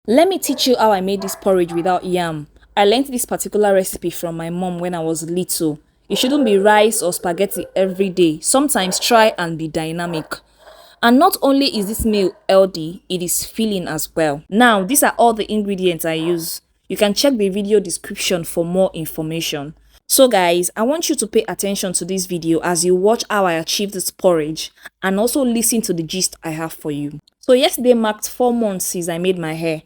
Let me teach you how I made this porridge without yam. I learned this particular recipe from my mom when I was little. It shouldn't be rice or spaghetti every day. Sometimes try and be dynamic. And not only is this meal healthy, it is filling as well. Now, these are all the ingredients I use. You can check the video description for more information. So guys, I want you to pay attention to this video as you watch how I achieve this porridge and also listen to the gist I have for you. So yesterday marked 4 months since I made my hair.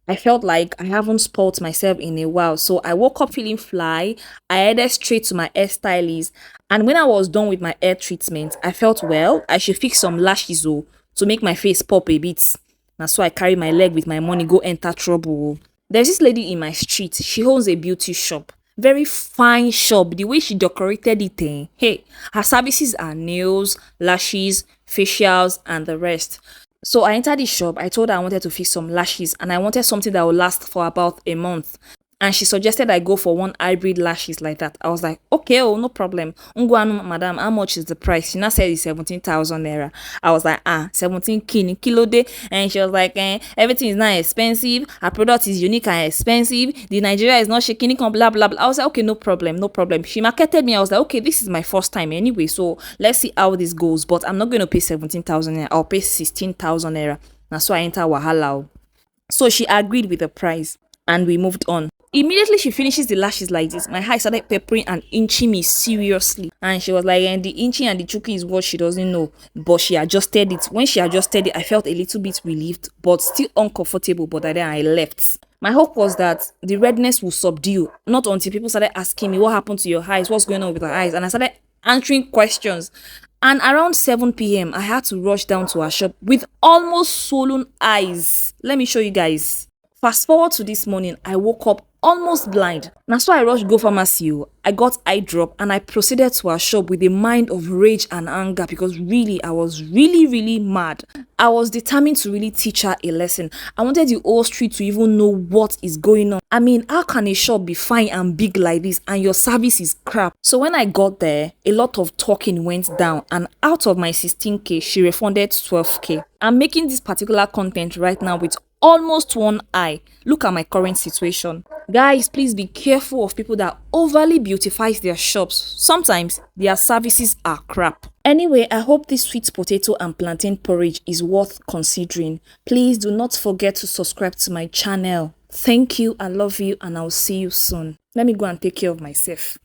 I felt like I haven't spoilt myself in a while, so I woke up feeling fly. I headed straight to my hairstylist, and when I was done with my hair treatment, I felt well, I should fix some lashes to make my face pop a bit. Na so I carry my leg with my money go enter trouble. There's this lady in my street, she owns a beauty shop. Very fine shop, the way she decorated it, hey, her services are nails, lashes, facials, and the rest. So I entered the shop, I told her I wanted to fix some lashes and I wanted something that would last for about a month. And she suggested I go for one hybrid lashes like that. I was like, okay, oh, no problem. Ungwanu, madam, how much is the price? She now said it's 17,000 naira. I was like, 17 kilo day. And she was like, everything is not expensive. Her product is unique and expensive. The Nigeria is not shaking, blah, blah, blah. I was like, okay, no problem, no problem. She marketed me. I was like, okay, this is my first time anyway. So let's see how this goes. But I'm not going to pay 17,000 naira. I'll pay 16,000 naira. Now, so I enter Wahala. So she agreed with the price and we moved on. Immediately she finishes the lashes like this, my eye started peppering and inching me seriously. And she was like, and the inching and the choking is what she doesn't know. But she adjusted it. When she adjusted it, I felt a little bit relieved, but still uncomfortable. But then I left. My hope was that the redness will subdue, not until people started asking me, what happened to your eyes? What's going on with her eyes? And I started answering questions. And around 7 p.m., I had to rush down to her shop with almost swollen eyes. Let me show you guys. Fast forward to this morning, I woke up almost blind. Now so I rushed go pharmacy. I got eye drop and I proceeded to her shop with a mind of rage and anger because really I was really mad. I was determined to really teach her a lesson. I wanted the whole street to even know what is going on. I mean, how can a shop be fine and big like this and your service is crap? So when I got there, a lot of talking went down and out of my 16k, she refunded 12k. I'm making this particular content right now with almost one eye. Look at my current situation. Guys, please be careful of people that overly beautifies their shops. Sometimes their services are crap. Anyway, I hope this sweet potato and plantain porridge is worth considering. Please do not forget to subscribe to my channel. Thank you, I love you, and I'll see you soon. Let me go and take care of myself.